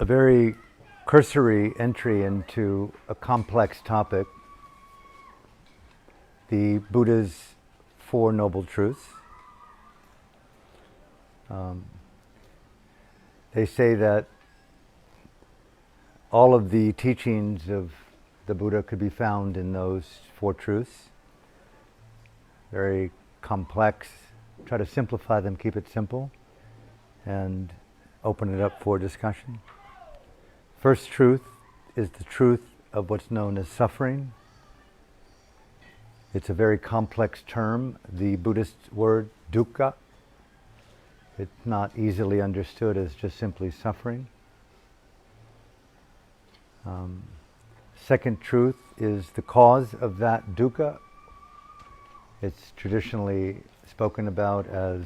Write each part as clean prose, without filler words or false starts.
a very cursory entry into a complex topic, the Buddha's Four Noble Truths. They say that all of the teachings of the Buddha could be found in those four truths. Very complex. Try to simplify them, keep it simple, and open it up for discussion. First truth is the truth of what's known as suffering. It's a very complex term, the Buddhist word dukkha. It's not easily understood as just simply suffering. Second truth is the cause of that dukkha. It's traditionally spoken about as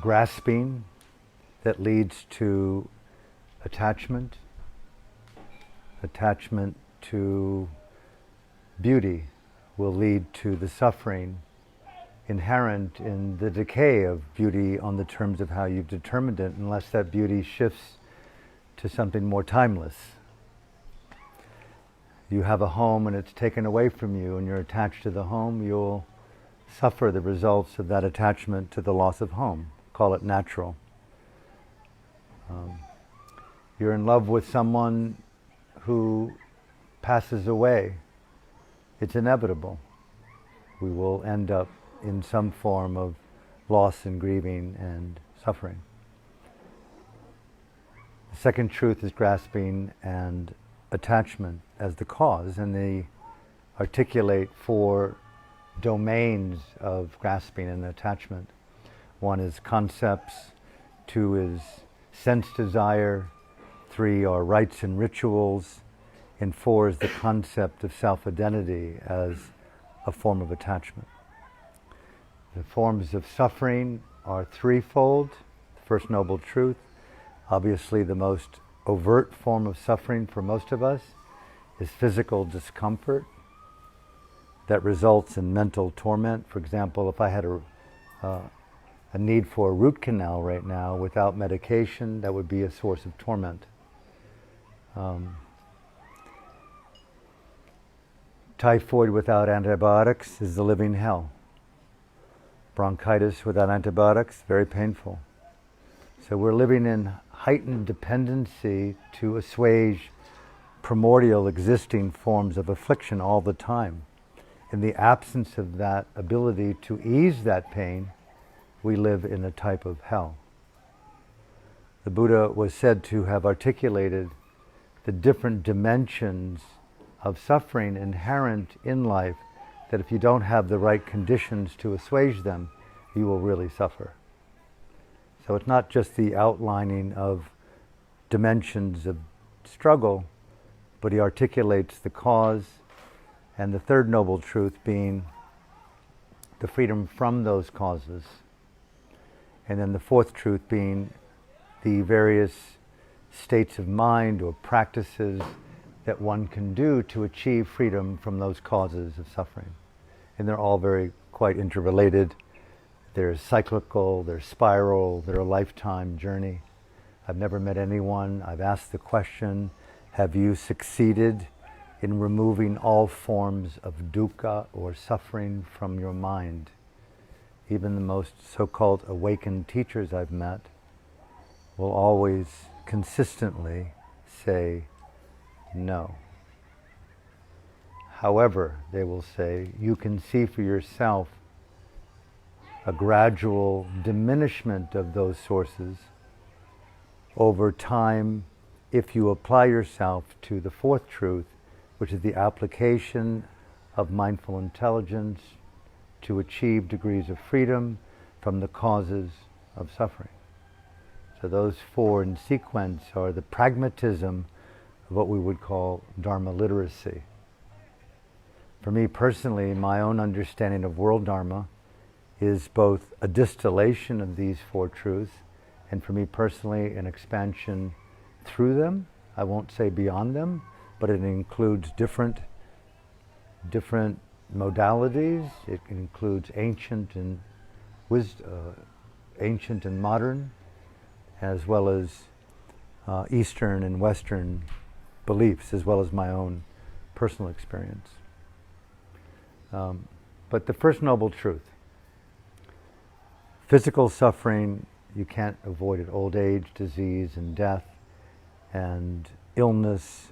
grasping that leads to attachment. Attachment to beauty will lead to the suffering inherent in the decay of beauty on the terms of how you've determined it, unless that beauty shifts to something more timeless. You have a home and it's taken away from you and you're attached to the home, you'll suffer the results of that attachment to the loss of home. Call it natural. You're in love with someone who passes away. It's inevitable. We will end up in some form of loss and grieving and suffering. The second truth is grasping and attachment as the cause, and they articulate four domains of grasping and attachment. One is concepts, two is sense desire, three are rites and rituals, and four is the concept of self-identity as a form of attachment. The forms of suffering are threefold. The first noble truth, obviously the most overt form of suffering for most of us, is physical discomfort that results in mental torment. For example, if I had a need for a root canal right now without medication, that would be a source of torment. Typhoid without antibiotics is the living hell. Bronchitis without antibiotics, very painful. So we're living in heightened dependency to assuage primordial existing forms of affliction all the time. In the absence of that ability to ease that pain, we live in a type of hell. The Buddha was said to have articulated the different dimensions of suffering inherent in life, that if you don't have the right conditions to assuage them, you will really suffer. So it's not just the outlining of dimensions of struggle, but he articulates the cause, and the third noble truth being the freedom from those causes. And then the fourth truth being the various states of mind or practices that one can do to achieve freedom from those causes of suffering. And they're all very quite interrelated. They're cyclical, they're spiral, they're a lifetime journey. I've never met anyone, I've asked the question, have you succeeded in removing all forms of dukkha or suffering from your mind? Even the most so-called awakened teachers I've met will always consistently say no. However, they will say, you can see for yourself a gradual diminishment of those sources over time if you apply yourself to the fourth truth, which is the application of mindful intelligence to achieve degrees of freedom from the causes of suffering. So those four in sequence are the pragmatism of what we would call Dharma literacy. For me personally, my own understanding of world Dharma is both a distillation of these four truths, and for me personally, an expansion through them. I won't say beyond them, but it includes different modalities. It includes ancient and modern. as well as Eastern and Western beliefs, as well as my own personal experience. But the first noble truth: physical suffering, you can't avoid it. Old age, disease, and death, and illness.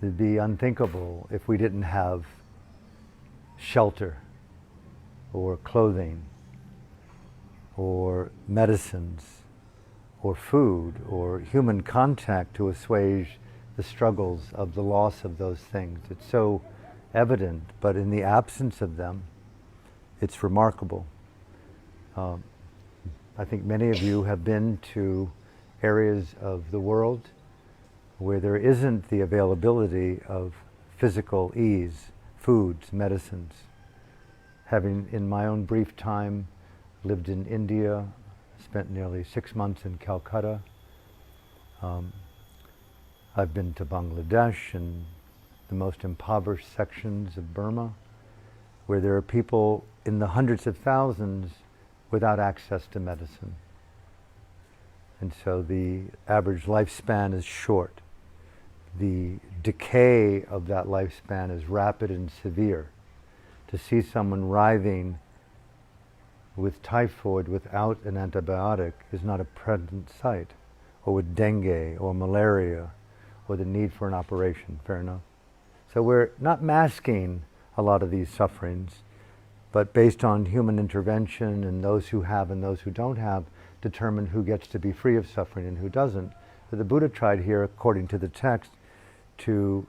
It'd be unthinkable if we didn't have shelter, or clothing, or medicines, or food, or human contact to assuage the struggles of the loss of those things. It's so evident, but in the absence of them, it's remarkable. I think many of you have been to areas of the world where there isn't the availability of physical ease, foods, medicines. Having, in my own brief time, lived in India, spent nearly 6 months in Calcutta. I've been to Bangladesh and the most impoverished sections of Burma, where there are people in the hundreds of thousands without access to medicine. And so the average lifespan is short. The decay of that lifespan is rapid and severe. To see someone writhing with typhoid without an antibiotic is not a present sight, or with dengue or malaria or the need for an operation. Fair enough? So we're not masking a lot of these sufferings, but based on human intervention and those who have and those who don't have, determine who gets to be free of suffering and who doesn't. But the Buddha tried here, according to the text, to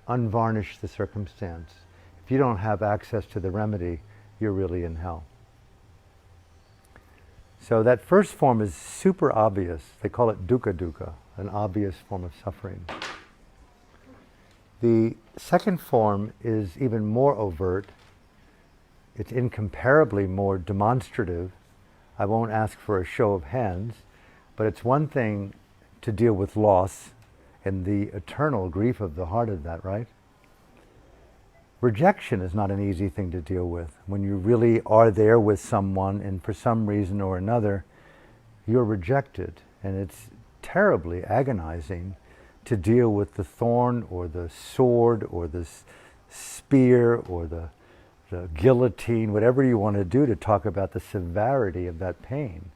unvarnish the circumstance. If you don't have access to the remedy, you're really in hell. So that first form is super obvious. They call it dukkha dukkha, an obvious form of suffering. The second form is even more overt. It's incomparably more demonstrative. I won't ask for a show of hands, but it's one thing to deal with loss and the eternal grief of the heart of that, right? Rejection is not an easy thing to deal with. When you really are there with someone and for some reason or another, you're rejected, and it's terribly agonizing to deal with the thorn or the sword or the spear or the guillotine, whatever you want to do to talk about the severity of that pain.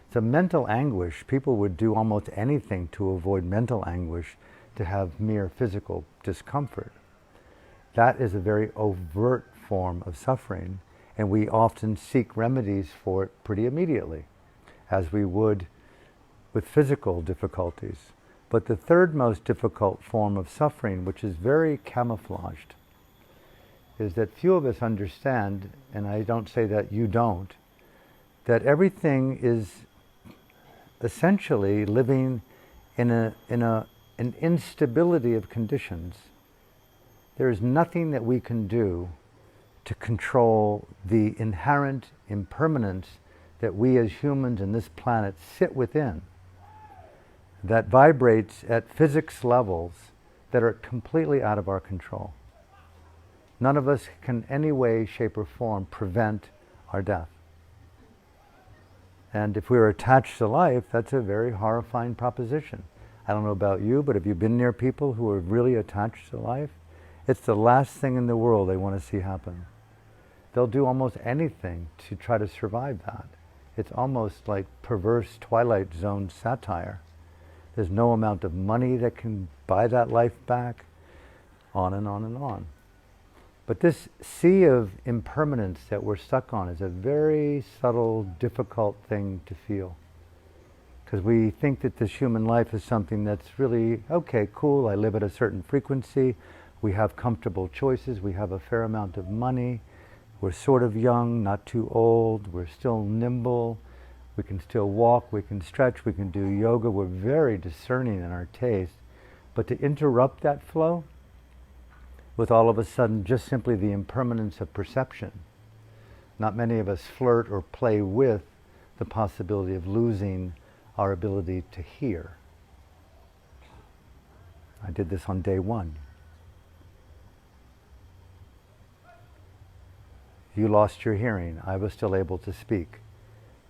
It's a mental anguish. People would do almost anything to avoid mental anguish, to have mere physical discomfort. That is a very overt form of suffering, and we often seek remedies for it pretty immediately, as we would with physical difficulties. But the third most difficult form of suffering, which is very camouflaged, is that few of us understand, and I don't say that you don't, that everything is essentially living in an instability of conditions. There is nothing that we can do to control the inherent impermanence that we as humans in this planet sit within, that vibrates at physics levels that are completely out of our control. None of us can in any way, shape, or form prevent our death. And if we are attached to life, that's a very horrifying proposition. I don't know about you, but have you been near people who are really attached to life? It's the last thing in the world they want to see happen. They'll do almost anything to try to survive that. It's almost like perverse Twilight Zone satire. There's no amount of money that can buy that life back, on and on and on. But this sea of impermanence that we're stuck on is a very subtle, difficult thing to feel. Because we think that this human life is something that's really, okay, cool, I live at a certain frequency, we have comfortable choices, we have a fair amount of money, we're sort of young, not too old, we're still nimble, we can still walk, we can stretch, we can do yoga, we're very discerning in our taste. But to interrupt that flow with all of a sudden just simply the impermanence of perception, not many of us flirt or play with the possibility of losing our ability to hear. I did this on day one. You lost your hearing. I was still able to speak.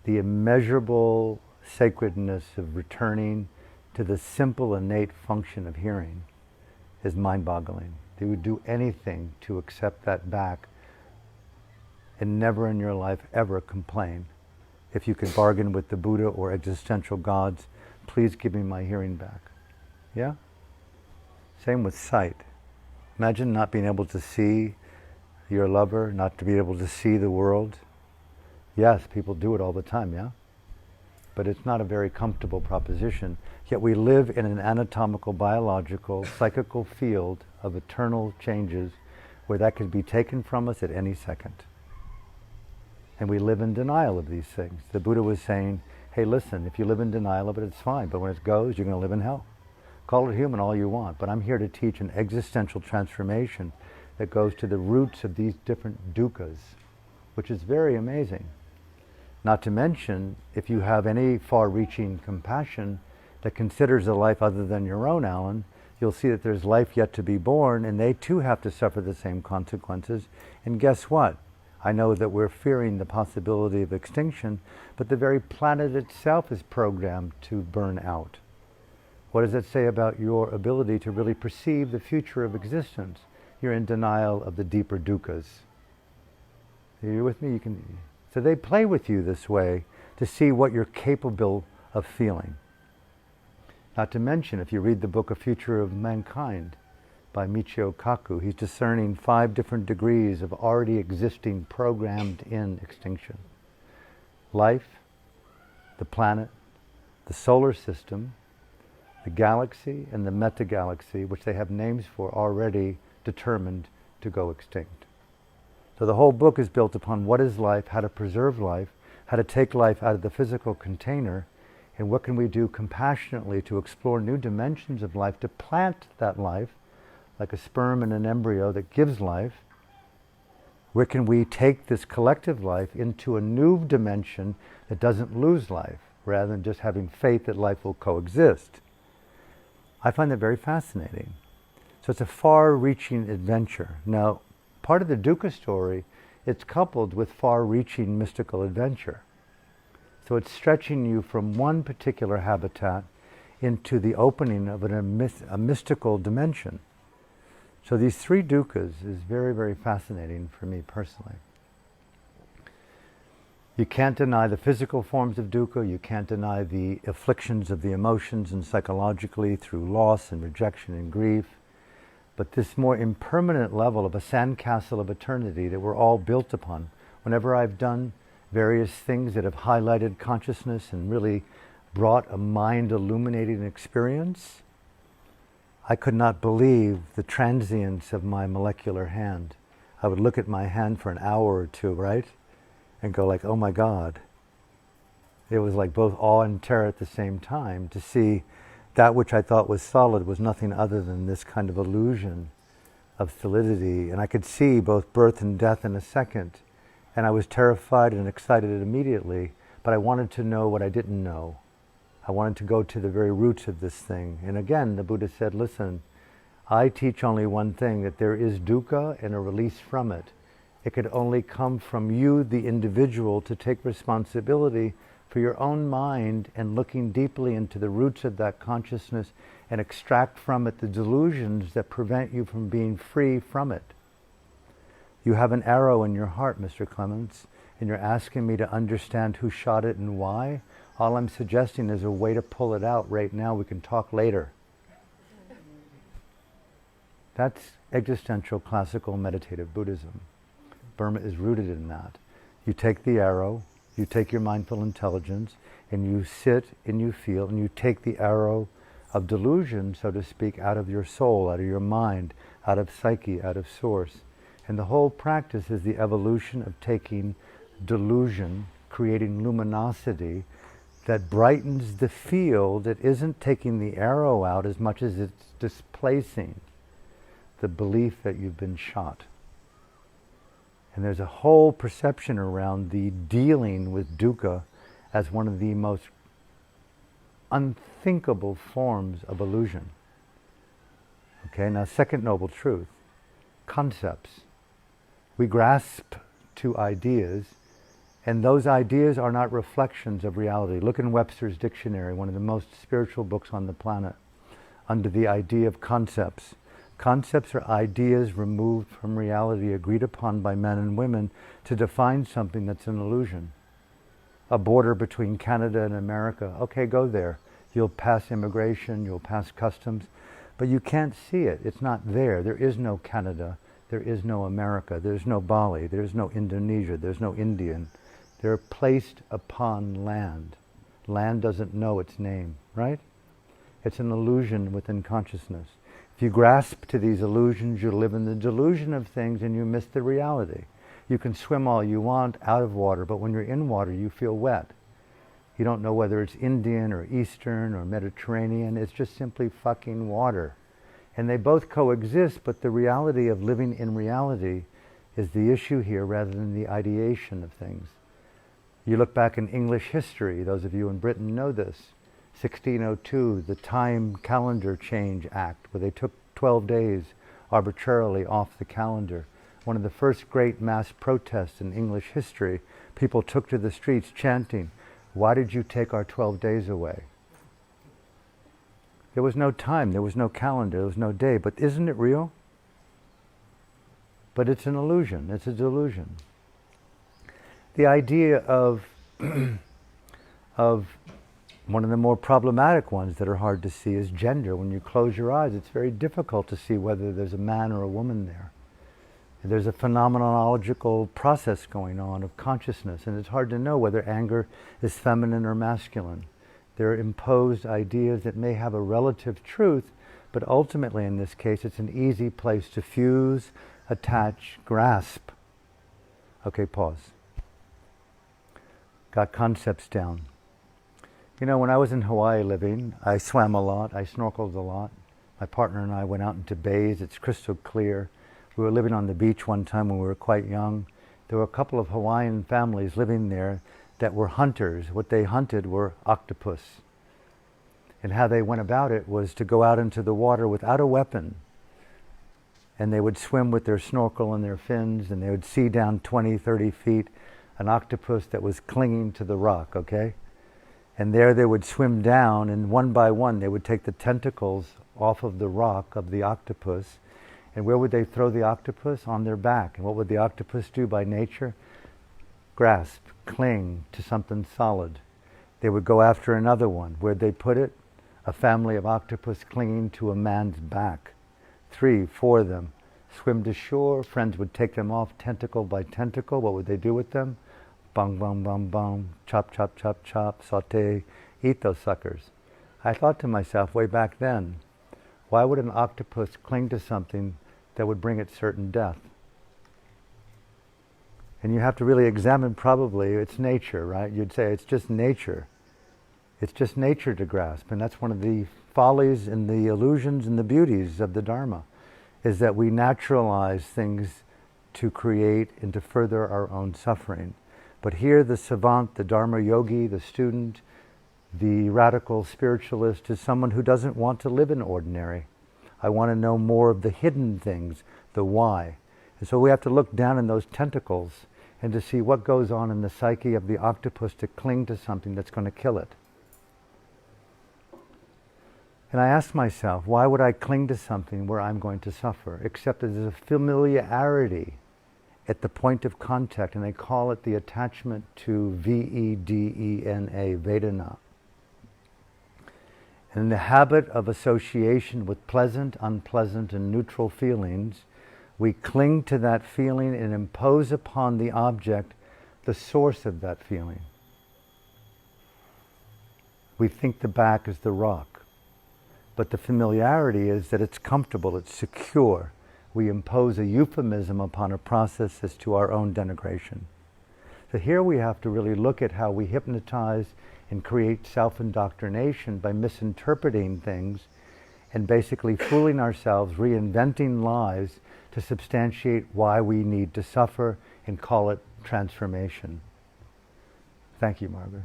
the immeasurable sacredness of returning to the simple innate function of hearing is mind-boggling. They would do anything to accept that back and never in your life ever complain. If you could bargain with the Buddha or existential gods, please give me my hearing back. Yeah? Same with sight. Imagine not being able to see your lover, not to be able to see the world. Yes, people do it all the time, yeah? But it's not a very comfortable proposition. Yet we live in an anatomical, biological, psychical field of eternal changes where that could be taken from us at any second. And we live in denial of these things. The Buddha was saying, hey, listen, if you live in denial of it, it's fine, but when it goes, you're going to live in hell. Call it human all you want, but I'm here to teach an existential transformation that goes to the roots of these different dukkhas, which is very amazing. Not to mention, if you have any far-reaching compassion that considers a life other than your own, Alan, you'll see that there's life yet to be born, and they too have to suffer the same consequences. And guess what? I know that we're fearing the possibility of extinction, but the very planet itself is programmed to burn out. What does that say about your ability to really perceive the future of existence? You're in denial of the deeper dukkhas. Are you with me? So they play with you this way to see what you're capable of feeling. Not to mention, if you read the book A Future of Mankind by Michio Kaku, he's discerning 5 different degrees of already existing programmed in extinction. Life, the planet, the solar system, the galaxy, and the meta-galaxy, which they have names for, already determined to go extinct. So the whole book is built upon what is life, how to preserve life, how to take life out of the physical container, and what can we do compassionately to explore new dimensions of life, to plant that life, like a sperm and an embryo that gives life. Where can we take this collective life into a new dimension that doesn't lose life, rather than just having faith that life will coexist? I find that very fascinating. So it's a far-reaching adventure. Now, part of the dukkha story, it's coupled with far-reaching mystical adventure. So it's stretching you from one particular habitat into the opening of a mystical dimension. So these 3 dukkhas is very, very fascinating for me personally. You can't deny the physical forms of dukkha, you can't deny the afflictions of the emotions and psychologically through loss and rejection and grief, but this more impermanent level of a sandcastle of eternity that we're all built upon. Whenever I've done various things that have highlighted consciousness and really brought a mind-illuminating experience, I could not believe the transience of my molecular hand. I would look at my hand for an hour or 2, right? And go like, oh my God. It was like both awe and terror at the same time to see that which I thought was solid was nothing other than this kind of illusion of solidity. And I could see both birth and death in a second. And I was terrified and excited immediately, but I wanted to know what I didn't know. I wanted to go to the very roots of this thing. And again, the Buddha said, listen, I teach only one thing, that there is dukkha and a release from it. It could only come from you, the individual, to take responsibility for your own mind and looking deeply into the roots of that consciousness and extract from it the delusions that prevent you from being free from it. You have an arrow in your heart, Mr. Clements, and you're asking me to understand who shot it and why. All I'm suggesting is a way to pull it out right now. We can talk later. That's existential classical meditative Buddhism. Burma is rooted in that. You take the arrow, you take your mindful intelligence, and you sit and you feel, and you take the arrow of delusion, so to speak, out of your soul, out of your mind, out of psyche, out of source. And the whole practice is the evolution of taking delusion, creating luminosity that brightens the field. It isn't taking the arrow out as much as it's displacing the belief that you've been shot. And there's a whole perception around the dealing with dukkha as one of the most unthinkable forms of illusion. Okay, now second noble truth, concepts. We grasp to ideas And those ideas are not reflections of reality. Look in Webster's dictionary, one of the most spiritual books on the planet, under the idea of concepts. Concepts are ideas removed from reality, agreed upon by men and women to define something that's an illusion. A border between Canada and America. Okay, go there. You'll pass immigration, you'll pass customs, but you can't see it. It's not there. There is no Canada. There is no America. There's no Bali. There's no Indonesia. There's no Indian. They're placed upon land. Land doesn't know its name, right? It's an illusion within consciousness. If you grasp to these illusions, you live in the delusion of things and you miss the reality. You can swim all you want out of water, but when you're in water, you feel wet. You don't know whether it's Indian or Eastern or Mediterranean. It's just simply fucking water. And they both coexist, but the reality of living in reality is the issue here rather than the ideation of things. You look back in English history, those of you in Britain know this. 1602, the Time Calendar Change Act, where they took 12 days arbitrarily off the calendar. One of the first great mass protests in English history, people took to the streets chanting, "Why did you take our 12 days away?" There was no time, there was no calendar, there was no day, but isn't it real? But it's an illusion, it's a delusion. The idea of one of the more problematic ones that are hard to see is gender. When you close your eyes, it's very difficult to see whether there's a man or a woman there. There's a phenomenological process going on of consciousness, and it's hard to know whether anger is feminine or masculine. There are imposed ideas that may have a relative truth, but ultimately in this case it's an easy place to fuse, attach, grasp. Okay, pause. Got concepts down. You know, when I was in Hawaii living, I swam a lot, I snorkeled a lot. My partner and I went out into bays, it's crystal clear. We were living on the beach one time when we were quite young. There were a couple of Hawaiian families living there that were hunters. What they hunted were octopus. And how they went about it was to go out into the water without a weapon. And they would swim with their snorkel and their fins, and they would see down 20, 30 feet an octopus that was clinging to the rock, okay? And there they would swim down, and one by one they would take the tentacles off of the rock of the octopus. And where would they throw the octopus? On their back. And what would the octopus do by nature? Grasp, cling to something solid. They would go after another one. Where'd they put it? A family of octopus clinging to a man's back. 3, 4 of them. Swim to shore. Friends would take them off tentacle by tentacle. What would they do with them? Bang, bang, bang, bang. Chop, chop, chop, chop. Saute. Eat those suckers. I thought to myself way back then, why would an octopus cling to something that would bring it certain death? And you have to really examine probably its nature, right? You'd say it's just nature. It's just nature to grasp. And that's one of the follies and the illusions and the beauties of the Dharma, is that we naturalize things to create and to further our own suffering. But here the savant, the Dharma yogi, the student, the radical spiritualist is someone who doesn't want to live in ordinary. I want to know more of the hidden things, the why. And so we have to look down in those tentacles and to see what goes on in the psyche of the octopus to cling to something that's going to kill it. And I asked myself, why would I cling to something where I'm going to suffer? Except that there's a familiarity at the point of contact, and they call it the attachment to Vedena, Vedana. And in the habit of association with pleasant, unpleasant, and neutral feelings, we cling to that feeling and impose upon the object the source of that feeling. We think the back is the rock, but the familiarity is that it's comfortable, it's secure. We impose a euphemism upon a process as to our own denigration. So here we have to really look at how we hypnotize and create self-indoctrination by misinterpreting things and basically fooling ourselves, reinventing lies to substantiate why we need to suffer and call it transformation. Thank you, Margaret.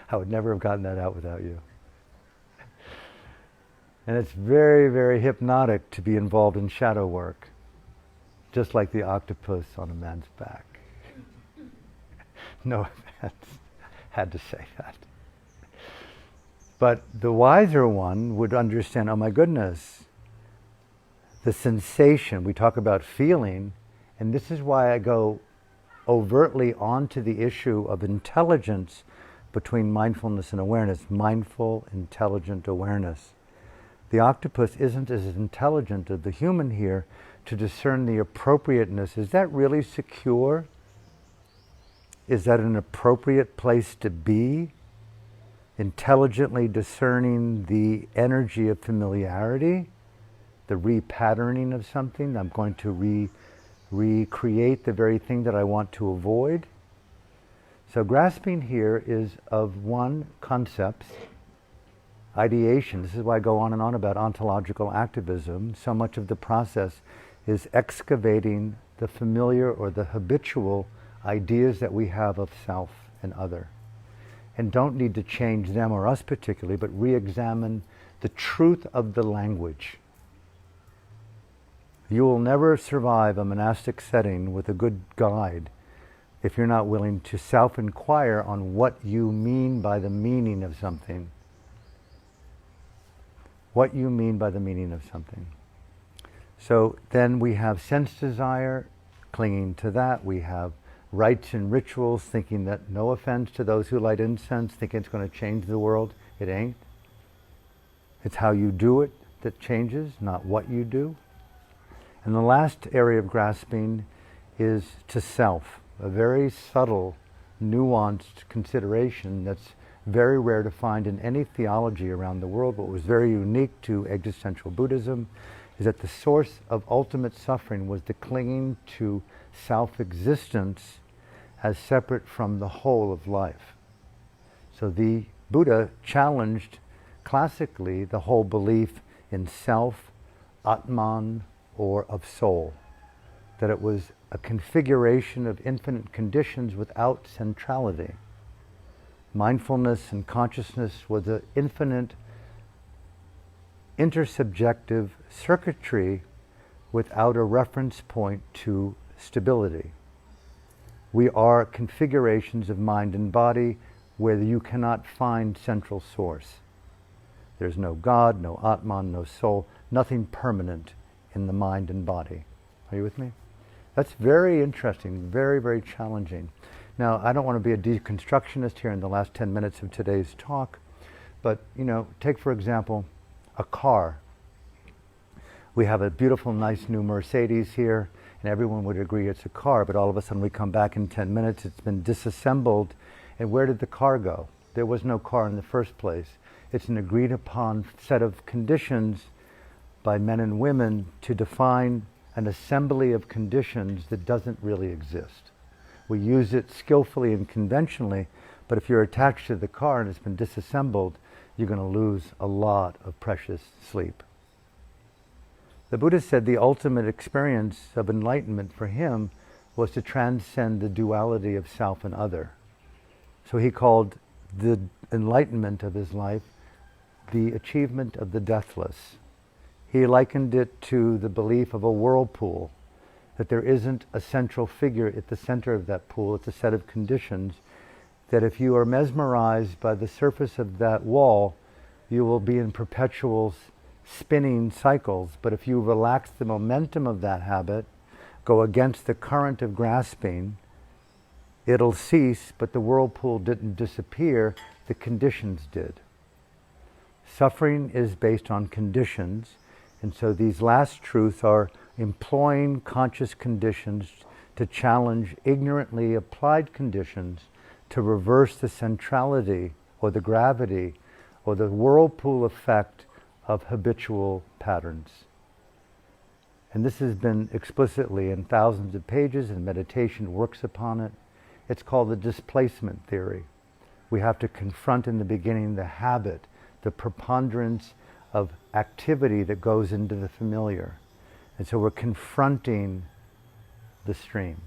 I would never have gotten that out without you. And it's very, very hypnotic to be involved in shadow work, just like the octopus on a man's back. No offense. Had to say that. But the wiser one would understand, oh my goodness, the sensation, we talk about feeling, and this is why I go overtly onto the issue of intelligence between mindfulness and awareness, mindful, intelligent awareness. The octopus isn't as intelligent as the human here to discern the appropriateness. Is that really secure? Is that an appropriate place to be? Intelligently discerning the energy of familiarity, the repatterning of something. I'm going to recreate the very thing that I want to avoid. So grasping here is of one, concepts, ideation. This is why I go on and on about ontological activism. So much of the process is excavating the familiar or the habitual ideas that we have of self and other. And don't need to change them or us particularly, but re-examine the truth of the language. You will never survive a monastic setting with a good guide if you're not willing to self-inquire on what you mean by the meaning of something. What you mean by the meaning of something. So then we have sense desire, clinging to that. We have rites and rituals, thinking that, no offense to those who light incense, thinking it's going to change the world. It ain't. It's how you do it that changes, not what you do. And the last area of grasping is to self, a very subtle, nuanced consideration that's very rare to find in any theology around the world. What was very unique to existential Buddhism is that the source of ultimate suffering was the clinging to self-existence as separate from the whole of life. So the Buddha challenged classically the whole belief in self, Atman, or of soul, that it was a configuration of infinite conditions without centrality. Mindfulness and consciousness was an infinite intersubjective circuitry without a reference point to stability. We are configurations of mind and body where you cannot find central source. There's no God, no Atman, no soul, nothing permanent in the mind and body. Are you with me? That's very interesting, very, very challenging. Now, I don't want to be a deconstructionist here in the last 10 minutes of today's talk, but, take for example, a car. We have a beautiful, nice new Mercedes here, and everyone would agree it's a car, but all of a sudden we come back in 10 minutes, it's been disassembled, and where did the car go? There was no car in the first place. It's an agreed upon set of conditions by men and women to define an assembly of conditions that doesn't really exist. We use it skillfully and conventionally, but if you're attached to the car and it's been disassembled, you're going to lose a lot of precious sleep. The Buddha said the ultimate experience of enlightenment for him was to transcend the duality of self and other. So he called the enlightenment of his life the achievement of the deathless. He likened it to the belief of a whirlpool, that there isn't a central figure at the center of that pool. It's a set of conditions that if you are mesmerized by the surface of that wall, you will be in perpetual spinning cycles. But if you relax the momentum of that habit, go against the current of grasping, it'll cease, but the whirlpool didn't disappear, the conditions did. Suffering is based on conditions, and so these last truths are employing conscious conditions to challenge ignorantly applied conditions to reverse the centrality or the gravity or the whirlpool effect of habitual patterns. And this has been explicitly in thousands of pages, and meditation works upon it. It's called the displacement theory. We have to confront in the beginning the habit, the preponderance of activity that goes into the familiar. And so we're confronting the stream,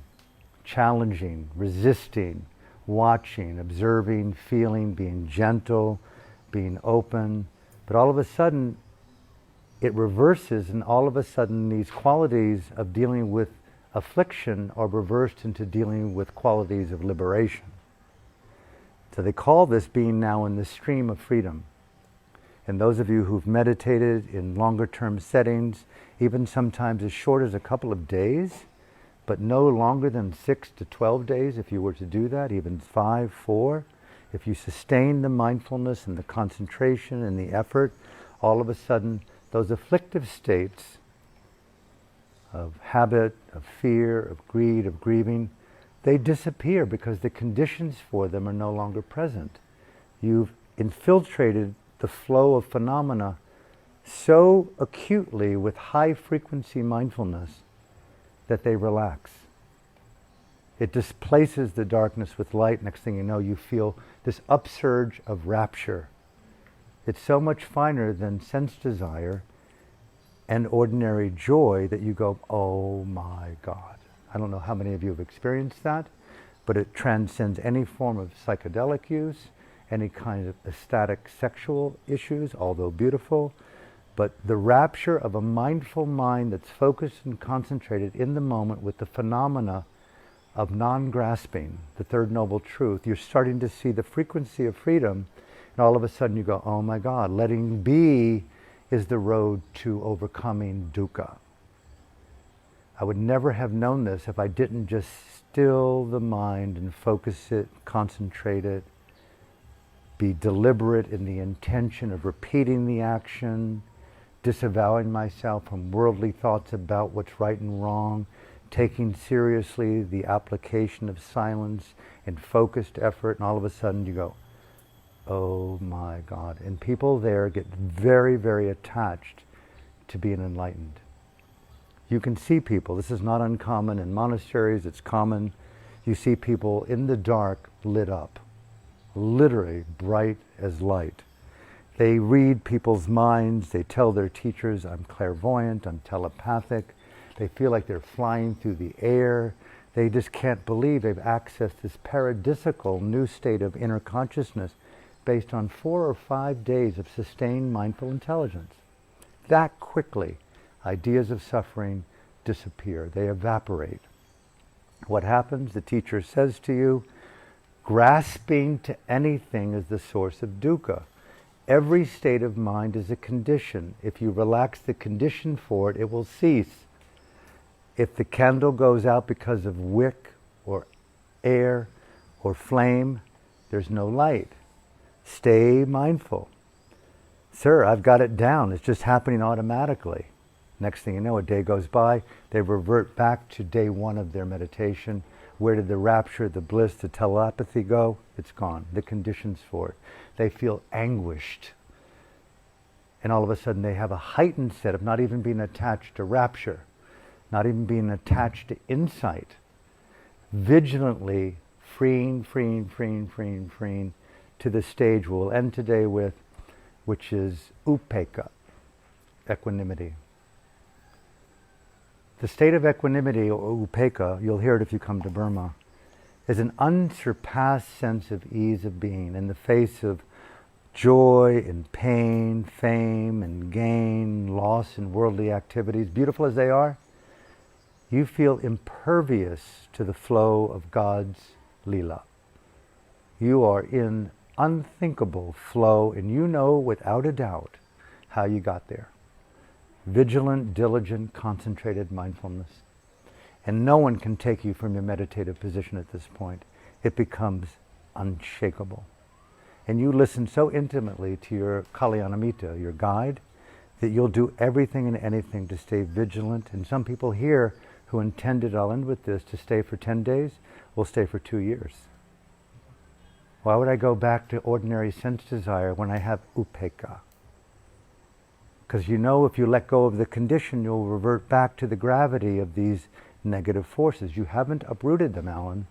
challenging, resisting, watching, observing, feeling, being gentle, being open. But all of a sudden, it reverses, and all of a sudden these qualities of dealing with affliction are reversed into dealing with qualities of liberation. So they call this being now in the stream of freedom. And those of you who've meditated in longer term settings, even sometimes as short as a couple of days, but no longer than 6 to 12 days if you were to do that, even 5, 4, if you sustain the mindfulness and the concentration and the effort, all of a sudden those afflictive states of habit, of fear, of greed, of grieving, they disappear because the conditions for them are no longer present. You've infiltrated the flow of phenomena so acutely with high frequency mindfulness that they relax. It displaces the darkness with light. Next thing you know, you feel this upsurge of rapture. It's so much finer than sense desire and ordinary joy that you go, oh my God. I don't know how many of you have experienced that, but it transcends any form of psychedelic use, any kind of ecstatic sexual issues, although beautiful. But the rapture of a mindful mind that's focused and concentrated in the moment with the phenomena of non-grasping, the third noble truth, you're starting to see the frequency of freedom, and all of a sudden you go, oh my God, letting be is the road to overcoming dukkha. I would never have known this if I didn't just still the mind and focus it, concentrate it, be deliberate in the intention of repeating the action, disavowing myself from worldly thoughts about what's right and wrong, taking seriously the application of silence and focused effort, and all of a sudden you go, oh my God. And people there get very, very attached to being enlightened. You can see people, this is not uncommon in monasteries, it's common. You see people in the dark lit up, literally bright as light. They read people's minds, they tell their teachers, I'm clairvoyant, I'm telepathic. They feel like they're flying through the air. They just can't believe they've accessed this paradisical new state of inner consciousness based on 4 or 5 days of sustained mindful intelligence. That quickly, ideas of suffering disappear. They evaporate. What happens? The teacher says to you, grasping to anything is the source of dukkha. Every state of mind is a condition. If you relax the condition for it, it will cease. If the candle goes out because of wick or air or flame, there's no light. Stay mindful. Sir, I've got it down. It's just happening automatically. Next thing you know, a day goes by, they revert back to day 1 of their meditation. Where did the rapture, the bliss, the telepathy go? It's gone. The conditions for it. They feel anguished. And all of a sudden they have a heightened set of not even being attached to rapture, not even being attached to insight. Vigilantly freeing to the stage we'll end today with, which is upekkha, equanimity. The state of equanimity, or upekkha, you'll hear it if you come to Burma, is an unsurpassed sense of ease of being in the face of joy and pain, fame and gain, loss in worldly activities, beautiful as they are. You feel impervious to the flow of God's lila. You are in unthinkable flow, and you know without a doubt how you got there. Vigilant, diligent, concentrated mindfulness. And no one can take you from your meditative position at this point. It becomes unshakable. And you listen so intimately to your Kalyanamitta, your guide, that you'll do everything and anything to stay vigilant. And some people here who intended, I'll end with this, to stay for 10 days, will stay for 2 years. Why would I go back to ordinary sense desire when I have upekkha? Because you know if you let go of the condition, you'll revert back to the gravity of these negative forces. You haven't uprooted them, Alan.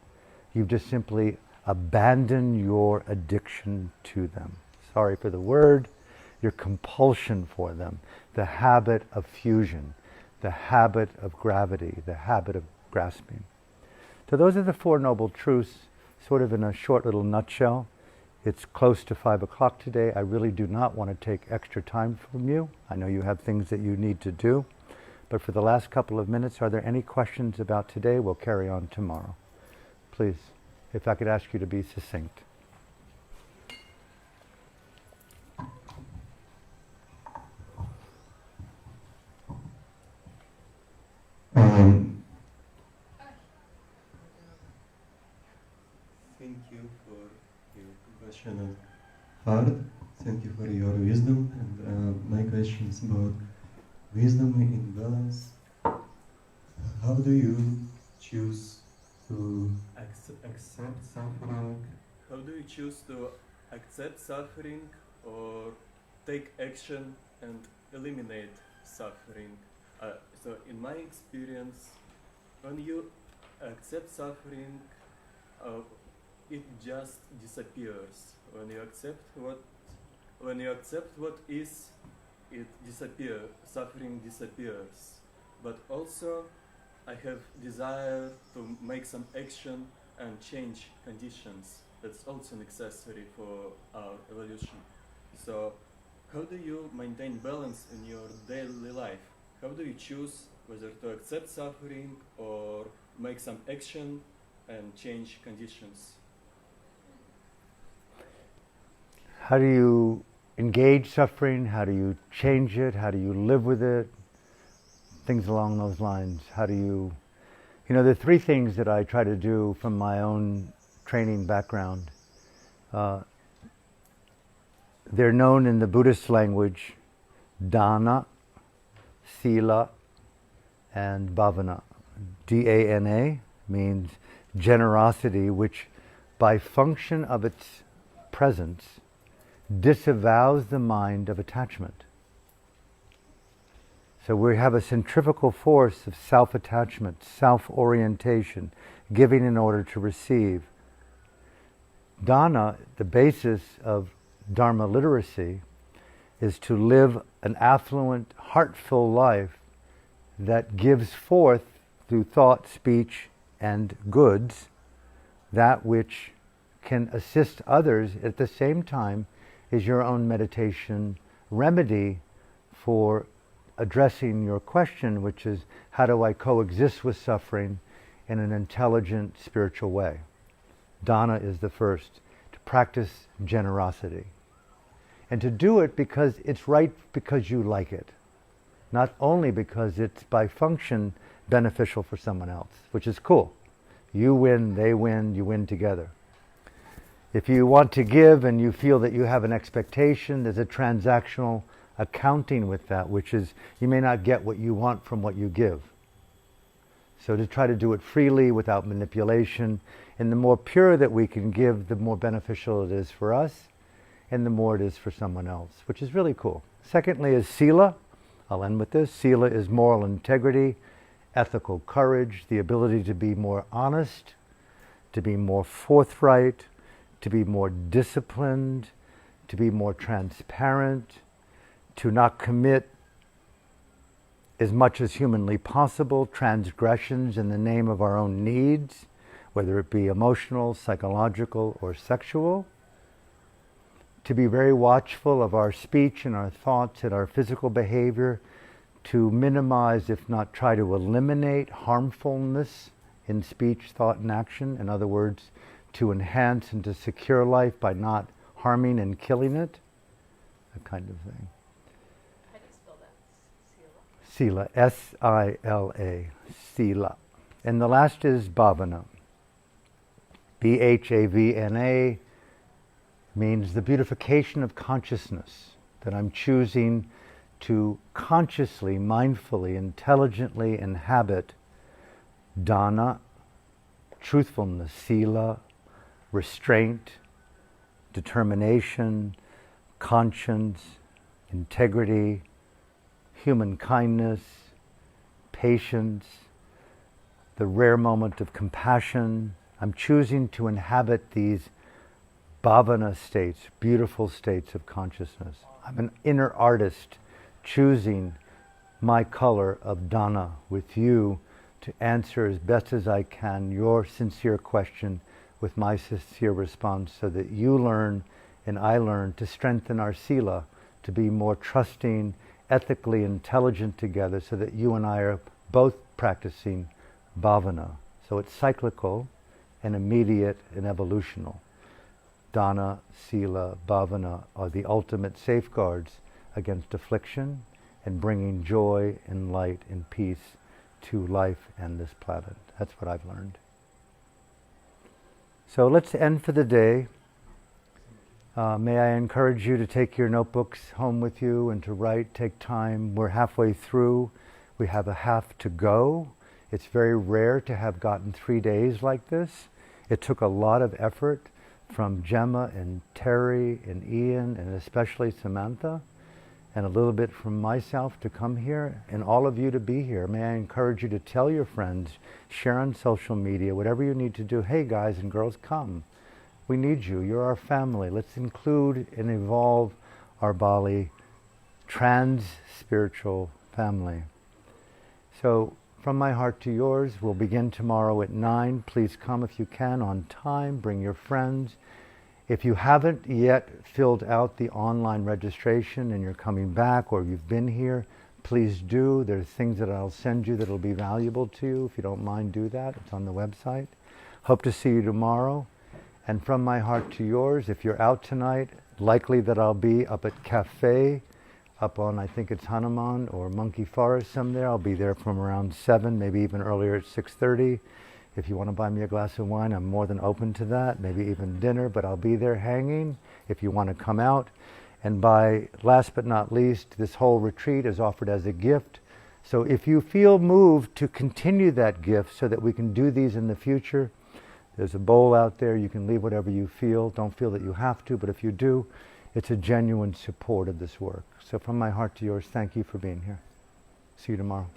You've just simply abandoned your addiction to them. Sorry for the word. Your compulsion for them. The habit of fusion. The habit of gravity. The habit of grasping. So those are the 4 noble truths, sort of in a short little nutshell. It's close to 5 o'clock today. I really do not want to take extra time from you. I know you have things that you need to do. But for the last couple of minutes, are there any questions about today? We'll carry on tomorrow. Please, if I could ask you to be succinct. not hard. Thank you for your wisdom. And my question is about wisdom in balance. How do you choose to accept suffering? How do you choose to accept suffering or take action and eliminate suffering? So in my experience, when you accept suffering, it just disappears. When you accept what is, it disappears. Suffering disappears. But also, I have desire to make some action and change conditions. That's also necessary for our evolution. So, how do you maintain balance in your daily life? How do you choose whether to accept suffering or make some action and change conditions? How do you engage suffering? How do you change it? How do you live with it? Things along those lines. How do you... there are three things that I try to do from my own training background. They're known in the Buddhist language, Dana, Sila, and Bhavana. D-A-N-A means generosity, which by function of its presence disavows the mind of attachment. So we have a centrifugal force of self-attachment, self-orientation, giving in order to receive. Dana, the basis of Dharma literacy, is to live an affluent, heartful life that gives forth through thought, speech, and goods that which can assist others at the same time is your own meditation remedy for addressing your question, which is, how do I coexist with suffering in an intelligent, spiritual way? Dana is the first, to practice generosity. And to do it because it's right, because you like it. Not only because it's by function beneficial for someone else, which is cool. You win, they win, you win together. If you want to give and you feel that you have an expectation, there's a transactional accounting with that, which is you may not get what you want from what you give. So to try to do it freely without manipulation, and the more pure that we can give, the more beneficial it is for us, and the more it is for someone else, which is really cool. Secondly is Sila. I'll end with this. Sila is moral integrity, ethical courage, the ability to be more honest, to be more forthright, to be more disciplined, to be more transparent, to not commit as much as humanly possible transgressions in the name of our own needs, whether it be emotional, psychological, or sexual. To be very watchful of our speech and our thoughts and our physical behavior, to minimize, if not try to eliminate harmfulness in speech, thought, and action. In other words, to enhance and to secure life by not harming and killing it, that kind of thing. How do you spell that? Sila? Sila, S-I-L-A, Sila. And the last is Bhavana. B-H-A-V-N-A means the beautification of consciousness, that I'm choosing to consciously, mindfully, intelligently inhabit Dana, truthfulness, Sila, restraint, determination, conscience, integrity, human kindness, patience, the rare moment of compassion. I'm choosing to inhabit these bhavana states, beautiful states of consciousness. I'm an inner artist choosing my color of Dana with you to answer as best as I can your sincere question with my sincere response, so that you learn and I learn to strengthen our Sila, to be more trusting, ethically intelligent together, so that you and I are both practicing bhavana. So it's cyclical and immediate and evolutional. Dana, Sila, Bhavana are the ultimate safeguards against affliction and bringing joy and light and peace to life and this planet. That's what I've learned. So let's end for the day May I encourage you to take your notebooks home with you and to write, take time. We're halfway through. We have a half to go. It's very rare to have gotten 3 days like this. It took a lot of effort from Gemma and Terry and Ian and especially Samantha, and a little bit from myself to come here, and all of you to be here. May I encourage you to tell your friends, share on social media, whatever you need to do. Hey guys and girls, come. We need you. You're our family. Let's include and evolve our Bali trans-spiritual family. So, from my heart to yours, we'll begin tomorrow at 9. Please come if you can on time. Bring your friends. If you haven't yet filled out the online registration and you're coming back or you've been here, please do. There's things that I'll send you that will be valuable to you. If you don't mind, do that. It's on the website. Hope to see you tomorrow. And from my heart to yours, if you're out tonight, likely that I'll be up at Cafe, up on, I think it's Hanuman or Monkey Forest somewhere. I'll be there from around 7, maybe even earlier at 6:30. If you want to buy me a glass of wine, I'm more than open to that, maybe even dinner, but I'll be there hanging if you want to come out. And last but not least, this whole retreat is offered as a gift. So if you feel moved to continue that gift so that we can do these in the future, there's a bowl out there. You can leave whatever you feel. Don't feel that you have to, but if you do, it's a genuine support of this work. So from my heart to yours, thank you for being here. See you tomorrow.